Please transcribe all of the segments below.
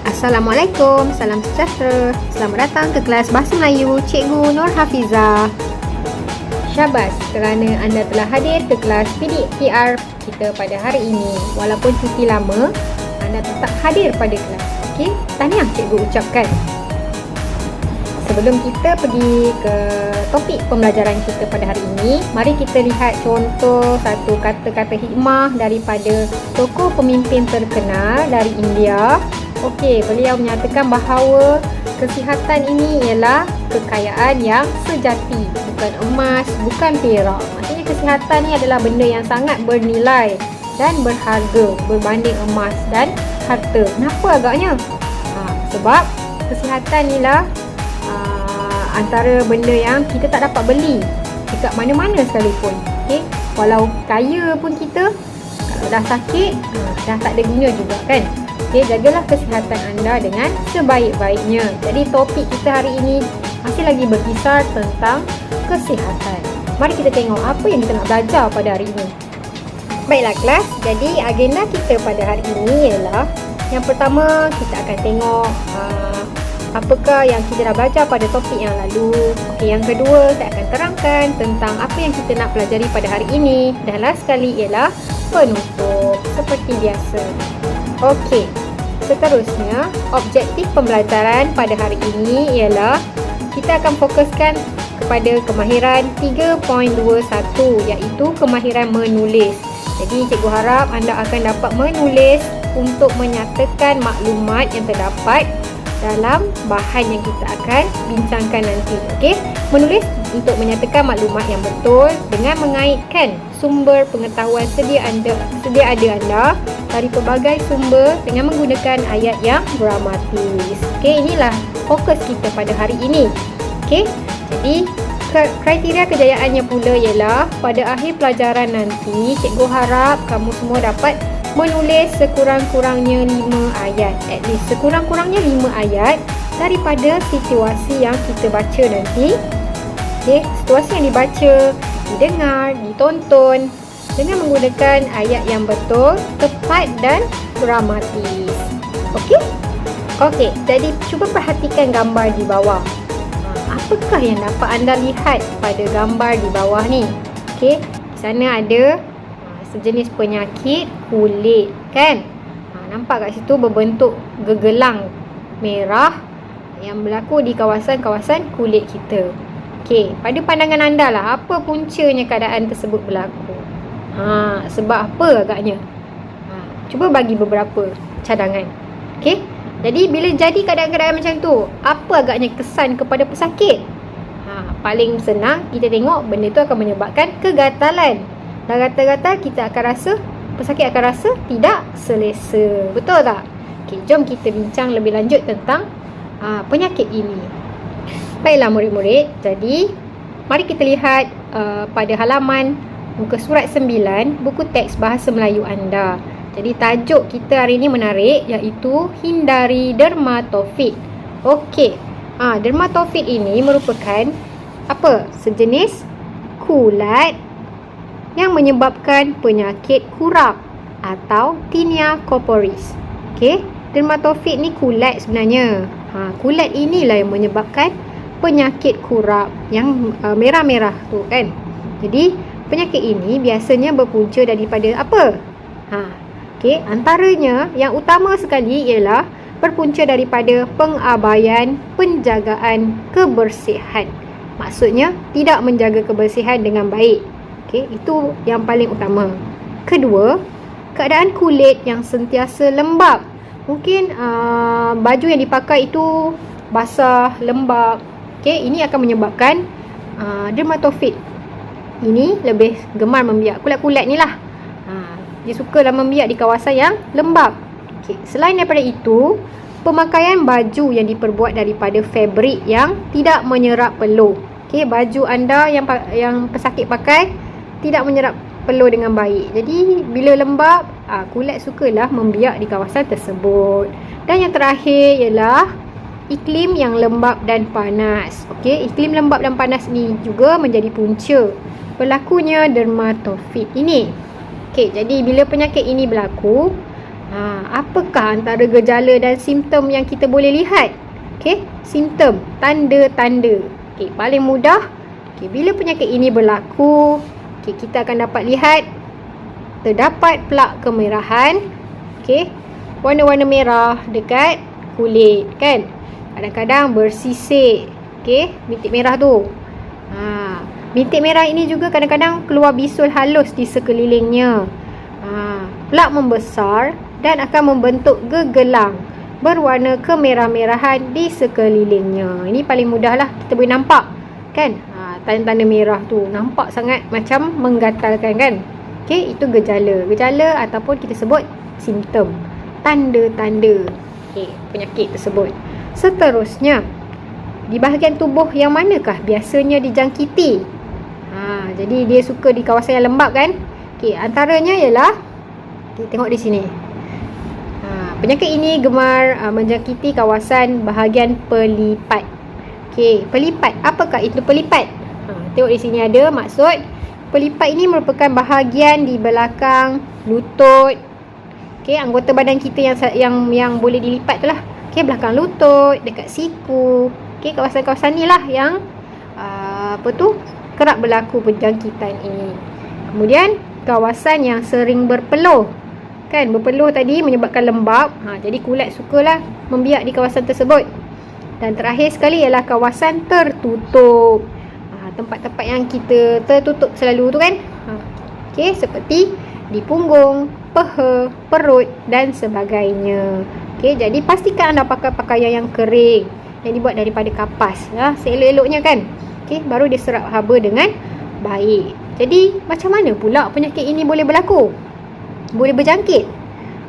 Assalamualaikum, salam sejahtera. Selamat datang ke kelas Bahasa Melayu Cikgu Nur Hafizah. Syabas kerana anda telah hadir ke kelas PDPR kita pada hari ini. Walaupun cuti lama, anda tetap hadir pada kelas. Okey, tahniah cikgu ucapkan. Sebelum kita pergi ke topik pembelajaran kita pada hari ini, mari kita lihat contoh satu kata-kata hikmah daripada tokoh pemimpin terkenal dari India. Okey, beliau menyatakan bahawa kesihatan ini ialah kekayaan yang sejati, bukan emas, bukan perak. Maksudnya kesihatan ni adalah benda yang sangat bernilai dan berharga berbanding emas dan harta. Kenapa agaknya? Sebab kesihatan ni lah antara benda yang kita tak dapat beli dekat mana-mana sekalipun. Okey, walau kaya pun kita, kalau dah sakit, dah tak ada guna juga kan. Okey, jagalah kesihatan anda dengan sebaik-baiknya. Jadi topik kita hari ini masih lagi berkisar tentang kesihatan. Mari kita tengok apa yang kita nak belajar pada hari ini. Baiklah kelas, jadi agenda kita pada hari ini ialah yang pertama kita akan tengok apakah yang kita dah belajar pada topik yang lalu. Okey, yang kedua saya akan terangkan tentang apa yang kita nak pelajari pada hari ini. Dan last sekali ialah penutup seperti biasa. Okey, seterusnya objektif pembelajaran pada hari ini ialah kita akan fokuskan kepada kemahiran 3.21 iaitu kemahiran menulis. Jadi cikgu harap anda akan dapat menulis untuk menyatakan maklumat yang terdapat dalam bahan yang kita akan bincangkan nanti. Okey, menulis untuk menyatakan maklumat yang betul dengan mengaitkan sumber pengetahuan sedia ada anda dari pelbagai sumber dengan menggunakan ayat yang gramatis. Okey, inilah fokus kita pada hari ini. Okey, jadi kriteria kejayaannya pula ialah pada akhir pelajaran nanti cikgu harap kamu semua dapat menulis sekurang-kurangnya 5 ayat. At least sekurang-kurangnya 5 ayat daripada situasi yang kita baca nanti. Okay, situasi yang dibaca, didengar, ditonton dengan menggunakan ayat yang betul, tepat dan gramatis. Okey? Okey, jadi cuba perhatikan gambar di bawah. Apakah yang dapat anda lihat pada gambar di bawah ni? Okey, di sana ada sejenis penyakit kulit kan. Nampak kat situ berbentuk gegelang merah yang berlaku di kawasan-kawasan kulit kita. Okey, pada pandangan anda lah, apa puncanya keadaan tersebut berlaku? Sebab apa agaknya? Cuba bagi beberapa cadangan. Okey, jadi bila jadi keadaan-keadaan macam tu, apa agaknya kesan kepada pesakit? Paling senang kita tengok benda tu akan menyebabkan kegatalan. Dan rata-rata kita akan rasa, pesakit akan rasa tidak selesa. Betul tak? Okey, jom kita bincang lebih lanjut tentang penyakit ini. Baiklah murid-murid, jadi mari kita lihat pada halaman muka surat 9 buku teks bahasa Melayu anda. Jadi tajuk kita hari ini menarik iaitu hindari dermatofit. Okey, dermatofit ini merupakan apa? Sejenis kulat yang menyebabkan penyakit kurap atau tinea corporis. Okey, dermatofit ni kulat sebenarnya. Kulat inilah yang menyebabkan penyakit kurap yang merah-merah tu kan. Jadi penyakit ini biasanya berpunca daripada apa? Okey, antaranya yang utama sekali ialah berpunca daripada pengabaian penjagaan kebersihan. Maksudnya tidak menjaga kebersihan dengan baik. Okey, itu yang paling utama. Kedua, keadaan kulit yang sentiasa lembap. Mungkin baju yang dipakai itu basah, lembap. Okey, ini akan menyebabkan dermatofit. Ini lebih gemar membiak. Kulat-kulat ni lah. Dia sukalah membiak di kawasan yang lembap. Okey, selain daripada itu, pemakaian baju yang diperbuat daripada fabrik yang tidak menyerap peluh. Okey, baju anda yang pesakit pakai tidak menyerap peluh dengan baik. Jadi bila lembap, kulat sukalah membiak di kawasan tersebut. Dan yang terakhir ialah iklim yang lembap dan panas. Okey, iklim lembap dan panas ni juga menjadi punca berlakunya dermatofit ini. Okey, jadi bila penyakit ini berlaku, apakah antara gejala dan simptom yang kita boleh lihat? Okey, simptom, tanda-tanda. Okey, paling mudah, okey, bila penyakit ini berlaku, okey, kita akan dapat lihat terdapat plak kemerahan, okey, warna-warna merah dekat kulit kan. Kadang-kadang bersisik, okey, bintik merah tu. Bintik merah ini juga kadang-kadang keluar bisul halus di sekelilingnya. Plak membesar dan akan membentuk gegelang berwarna kemerah-merahan di sekelilingnya. Ini paling mudah lah, kita boleh nampak kan. Tanda-tanda merah tu nampak sangat macam menggatalkan kan. Okey, itu gejala ataupun kita sebut simptom, tanda-tanda penyakit tersebut. Seterusnya, di bahagian tubuh yang manakah biasanya dijangkiti? Jadi dia suka di kawasan yang lembap kan. Okey, antaranya ialah, kita tengok di sini. Penyakit ini gemar menjangkiti kawasan bahagian pelipat. Okey, pelipat. Apakah itu pelipat? Tengok di sini ada maksud. Pelipat ini merupakan bahagian di belakang lutut. Okey, anggota badan kita yang boleh dilipat tu lah. Okey, belakang lutut, dekat siku. Okey, kawasan-kawasan ni lah yang kerap berlaku penjangkitan ini. Kemudian kawasan yang sering berpeluh. Kan, berpeluh tadi menyebabkan lembab. Jadi kulat sukalah membiak di kawasan tersebut. Dan terakhir sekali ialah kawasan tertutup. Tempat-tempat yang kita tertutup selalu tu kan. Okey, seperti di punggung, peha, perut dan sebagainya. Okey, jadi pastikan anda pakai pakaian yang kering yang dibuat daripada kapas. Seelok-eloknya kan. Okey, baru dia serap haba dengan baik. Jadi macam mana pula penyakit ini boleh berlaku? Boleh berjangkit?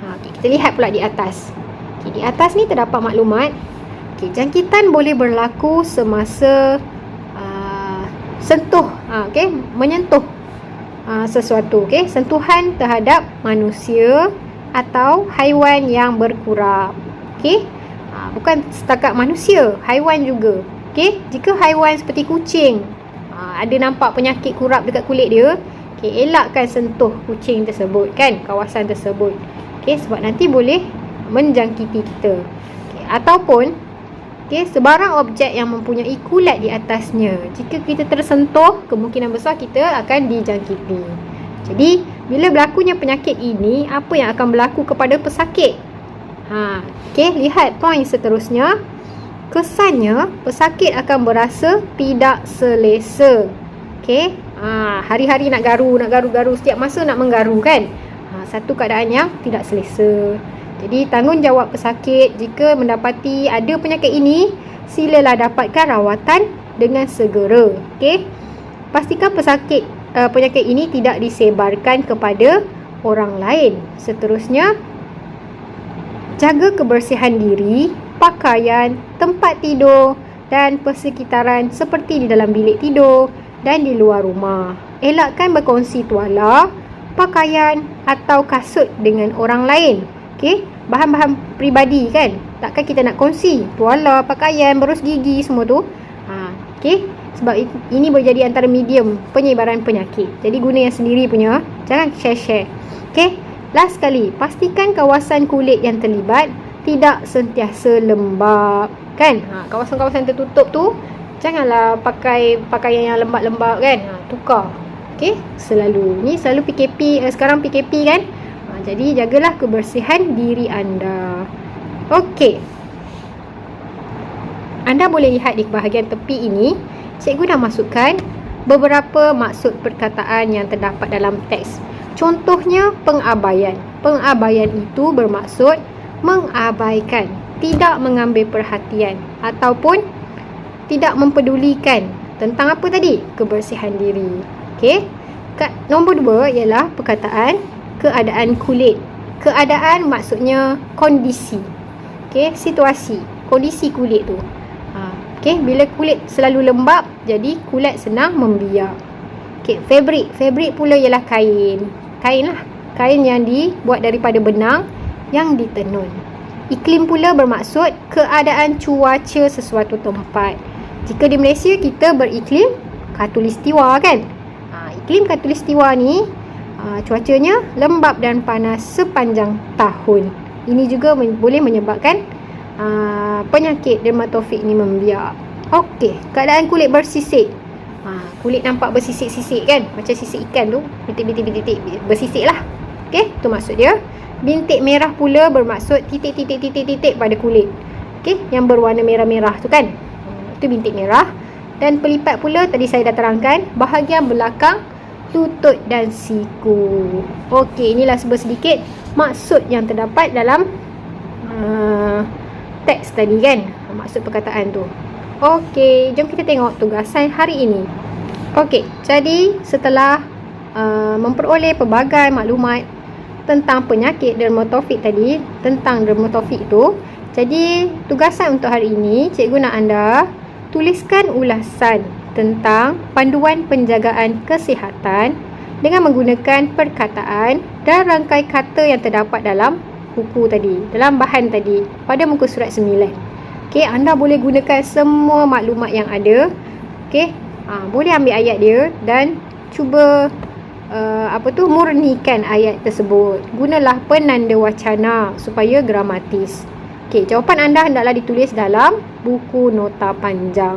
Okay, kita lihat pula di atas. Okay, di atas ni terdapat maklumat. Okay, jangkitan boleh berlaku semasa sentuh, menyentuh sesuatu. Okay, sentuhan terhadap manusia atau haiwan yang berkurap. Okay, bukan setakat manusia, haiwan juga. Okay, jika haiwan seperti kucing ada nampak penyakit kurap dekat kulit dia, okay, elakkan sentuh kucing tersebut kan, kawasan tersebut. Okay, sebab nanti boleh menjangkiti kita. Okay, ataupun sebarang objek yang mempunyai kulat di atasnya, jika kita tersentuh, kemungkinan besar kita akan dijangkiti. Jadi bila berlakunya penyakit ini, apa yang akan berlaku kepada pesakit? Okay, lihat poin seterusnya. Kesannya, pesakit akan berasa tidak selesa. Okay, hari-hari nak garu, setiap masa nak menggaru kan. Satu keadaan yang tidak selesa. Jadi tanggungjawab pesakit jika mendapati ada penyakit ini, silalah dapatkan rawatan dengan segera. Okay, pastikan penyakit ini tidak disebarkan kepada orang lain. Seterusnya, jaga kebersihan diri, pakaian, tempat tidur dan persekitaran seperti di dalam bilik tidur dan di luar rumah. Elakkan berkongsi tuala, pakaian atau kasut dengan orang lain. Okey, bahan-bahan peribadi kan. Takkan kita nak kongsi tuala, pakaian, berus gigi semua tu. Okey, sebab ini boleh jadi antara medium penyebaran penyakit. Jadi guna yang sendiri punya, jangan share-share. Okey, last sekali, pastikan kawasan kulit yang terlibat tidak sentiasa lembab kan. Kawasan-kawasan tertutup tu janganlah pakai pakaian yang lembab-lembab kan. Tukar. Okey, selalu. Ni selalu PKP, sekarang PKP kan. Jadi jagalah kebersihan diri anda. Okey. Anda boleh lihat di bahagian tepi ini, cikgu dah masukkan beberapa maksud perkataan yang terdapat dalam teks. Contohnya pengabaian. Pengabaian itu bermaksud mengabaikan, tidak mengambil perhatian ataupun tidak mempedulikan tentang apa tadi? Kebersihan diri. Okey. Nombor 2 ialah perkataan keadaan kulit. Keadaan maksudnya kondisi. Okey, situasi, kondisi kulit tu. Okey, bila kulit selalu lembab, jadi kulit senang membiak. Okey, fabric. Fabric pula ialah kain. Kain lah. Kain yang dibuat daripada benang yang ditenun. Iklim pula bermaksud keadaan cuaca sesuatu tempat. Jika di Malaysia kita beriklim khatulistiwa kan. Iklim khatulistiwa ni Cuacanya lembap dan panas sepanjang tahun. Ini juga boleh menyebabkan penyakit dermatofik ni membiak. Okey, keadaan kulit bersisik. Kulit nampak bersisik-sisik kan, macam sisik ikan tu, bintik-bintik bersisik lah. Okey, tu maksud dia. Bintik merah pula bermaksud titik-titik pada kulit. Okey, yang berwarna merah-merah tu kan, itu bintik merah. Dan pelipat pula tadi saya dah terangkan, bahagian belakang lutut dan siku. Okey, inilah sedikit maksud yang terdapat dalam teks tadi kan, maksud perkataan tu. Okey, jom kita tengok tugasan hari ini. Okey, jadi setelah memperoleh pelbagai maklumat tentang penyakit dermatofik tadi, tentang dermatofik tu, jadi tugasan untuk hari ini, cikgu nak anda tuliskan ulasan tentang panduan penjagaan kesihatan dengan menggunakan perkataan dan rangkai kata yang terdapat dalam buku tadi, dalam bahan tadi pada muka surat 9. Okey, anda boleh gunakan semua maklumat yang ada. Okey, boleh ambil ayat dia dan cuba murnikan ayat tersebut. Gunalah penanda wacana supaya gramatis. Okey, jawapan anda hendaklah ditulis dalam buku nota panjang.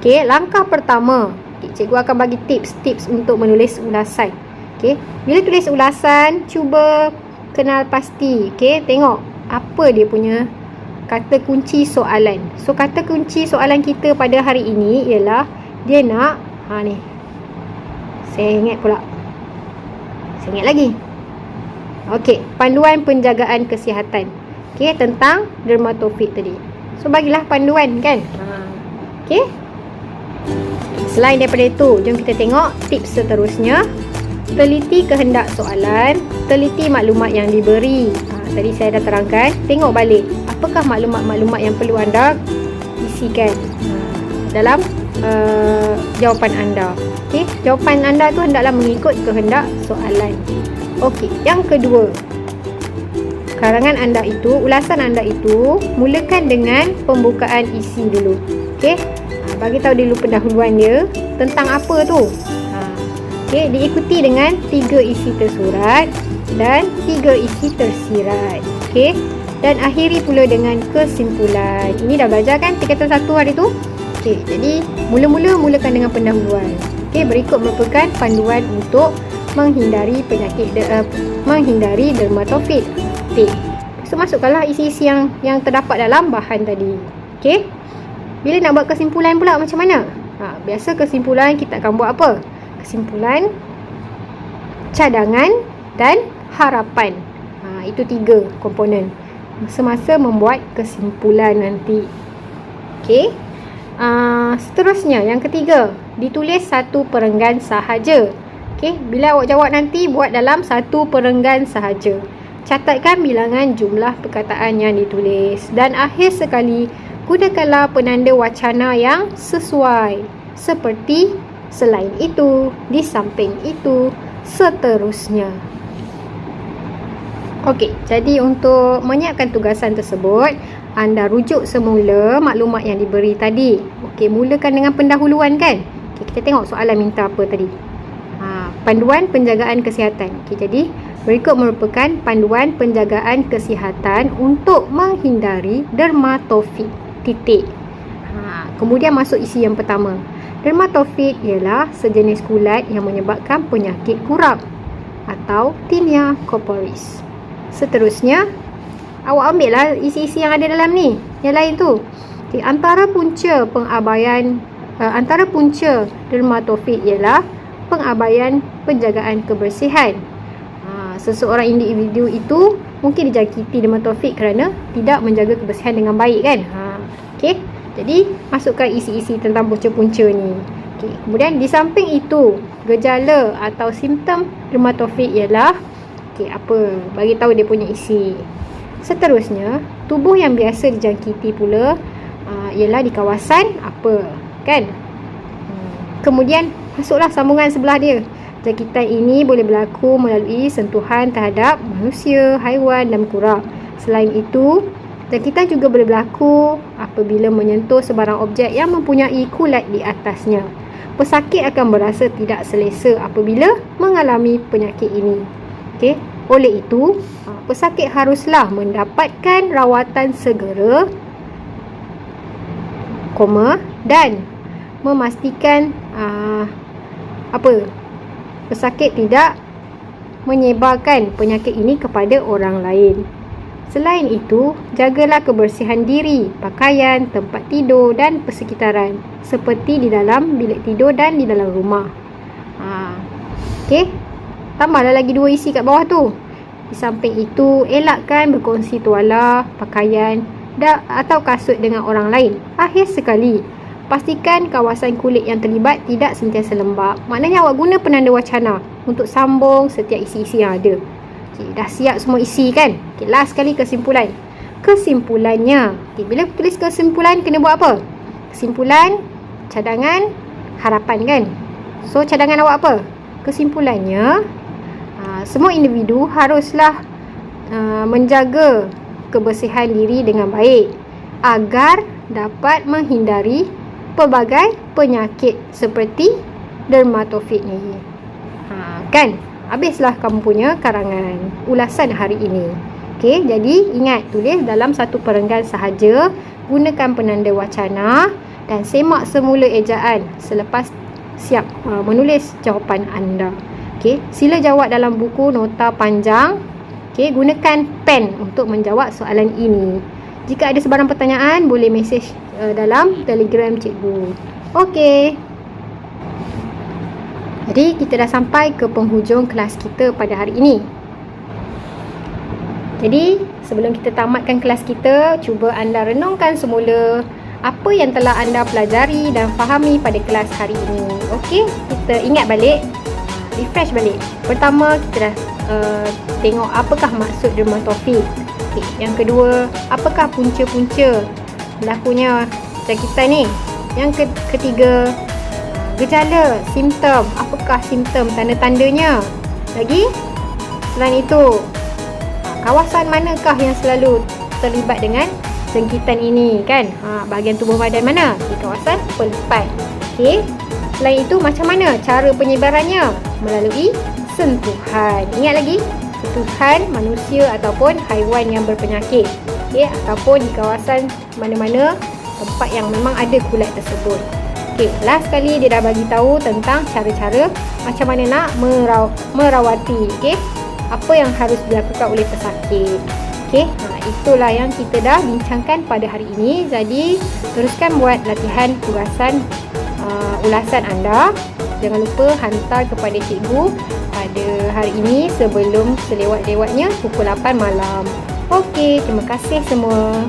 Okey, langkah pertama, cikgu akan bagi tips-tips untuk menulis ulasan. Okey, bila tulis ulasan, cuba kenal pasti. Okey, tengok apa dia punya kata kunci soalan. So, kata kunci soalan kita pada hari ini ialah dia nak ni. Saya ingat pula. Saya ingat lagi. Okey, panduan penjagaan kesihatan. Okey, tentang dermatofik tadi. So, bagilah panduan kan. Okey. Selain daripada itu, jom kita tengok tips seterusnya. Teliti kehendak soalan, teliti maklumat yang diberi. Tadi saya dah terangkan, tengok balik apakah maklumat-maklumat yang perlu anda isikan dalam jawapan anda. Okey, jawapan anda tu hendaklah mengikut kehendak soalan. Okey, yang kedua, karangan anda itu, ulasan anda itu, mulakan dengan pembukaan isi dulu. Okey, bagi tahu dulu pendahuluan dia tentang apa tu. Okey, diikuti dengan 3 isi tersurat dan 3 isi tersirat. Okey, dan akhiri pula dengan kesimpulan. Ini dah belajar kan tingkatan 1 hari tu? Okey, jadi mulakan dengan pendahuluan. Okey, berikut merupakan panduan untuk menghindari penyakit menghindari dermatofik. So, masukkanlah isi-isi yang terdapat dalam bahan tadi. Okey. Bila nak buat kesimpulan pula macam mana? Biasa kesimpulan kita akan buat apa? Kesimpulan, cadangan dan harapan. Itu 3 komponen semasa membuat kesimpulan nanti. Okey. Seterusnya, yang ketiga, ditulis 1 perenggan sahaja. Okey, bila awak jawab nanti, buat dalam 1 perenggan sahaja. Catatkan bilangan jumlah perkataan yang ditulis. Dan akhir sekali, gunakanlah penanda wacana yang sesuai. Seperti selain itu, di samping itu, seterusnya. Okey, jadi untuk menyiapkan tugasan tersebut, anda rujuk semula maklumat yang diberi tadi. Okey, mulakan dengan pendahuluan kan? Okey, kita tengok soalan minta apa tadi. Panduan penjagaan kesihatan. Okey, jadi berikut merupakan panduan penjagaan kesihatan untuk menghindari dermatofik. Titik. Kemudian masuk isi yang pertama. Dermatofik ialah sejenis kulat yang menyebabkan penyakit kurap atau tinea corporis. Seterusnya, awak ambil lah isi-isi yang ada dalam ni, yang lain tu. Okay, antara punca dermatofik ialah pengabaian penjagaan kebersihan. Seseorang individu itu mungkin dijangkiti dermatofik kerana tidak menjaga kebersihan dengan baik kan. Okey, jadi masukkan isi-isi tentang punca-punca ni. Okey, kemudian di samping itu, gejala atau simptom dermatofik ialah apa? Bagi tahu dia punya isi. Seterusnya, tubuh yang biasa dijangkiti pula ialah di kawasan apa, kan? Kemudian masuklah sambungan sebelah dia. Jangkitan ini boleh berlaku melalui sentuhan terhadap manusia, haiwan dan kurap. Selain itu, jangkitan juga boleh berlaku apabila menyentuh sebarang objek yang mempunyai kulat di atasnya. Pesakit akan berasa tidak selesa apabila mengalami penyakit ini. Okey, oleh itu, pesakit haruslah mendapatkan rawatan segera, dan memastikan pesakit tidak menyebarkan penyakit ini kepada orang lain. Selain itu, jagalah kebersihan diri, pakaian, tempat tidur dan persekitaran, seperti di dalam bilik tidur dan di dalam rumah. Okey, tambahlah lagi 2 isi kat bawah tu. Di samping itu, elakkan berkongsi tuala, pakaian atau kasut dengan orang lain. Akhir sekali, pastikan kawasan kulit yang terlibat tidak sentiasa lembab. Maknanya awak guna penanda wacana untuk sambung setiap isi-isi yang ada. Okay, dah siap semua isi kan? Okay, last sekali kesimpulan. Kesimpulannya, bila tulis kesimpulan kena buat apa? Kesimpulan, cadangan, harapan kan? So cadangan awak apa? Kesimpulannya, semua individu haruslah menjaga kebersihan diri dengan baik agar dapat menghindari pelbagai penyakit seperti dermatofit ni. Kan? Habislah kamu punya karangan ulasan hari ini. Okey, jadi ingat, tulis dalam satu perenggan sahaja, gunakan penanda wacana dan semak semula ejaan selepas siap menulis jawapan anda. Okey, sila jawab dalam buku nota panjang. Okey, gunakan pen untuk menjawab soalan ini. Jika ada sebarang pertanyaan, boleh mesej dalam Telegram cikgu. Okey. Jadi kita dah sampai ke penghujung kelas kita pada hari ini. Jadi sebelum kita tamatkan kelas kita, cuba anda renungkan semula apa yang telah anda pelajari dan fahami pada kelas hari ini. Okey, kita ingat balik, refresh balik. Pertama, kita dah tengok apakah maksud dermatofit. Okay. Yang kedua, apakah punca-punca berlakunya jangkitan ni. Yang ketiga, gejala, simptom, apakah simptom, tanda-tandanya. Lagi, selain itu, kawasan manakah yang selalu terlibat dengan jangkitan ini kan? Bahagian tubuh badan mana? Di kawasan pelipat. Okey. Selain itu, macam mana cara penyebarannya? Melalui sentuhan. Ingat lagi, sentuhan manusia ataupun haiwan yang berpenyakit. Okey, ataupun di kawasan mana-mana tempat yang memang ada kulat tersebut. Okey, last sekali dia dah bagi tahu tentang cara-cara macam mana nak merawati, okey. Apa yang harus dilakukan oleh pesakit. Okey, itulah yang kita dah bincangkan pada hari ini. Jadi, teruskan buat latihan tugasan ulasan anda. Jangan lupa hantar kepada cikgu pada hari ini sebelum selewat-lewatnya pukul 8 malam. Okey, terima kasih semua.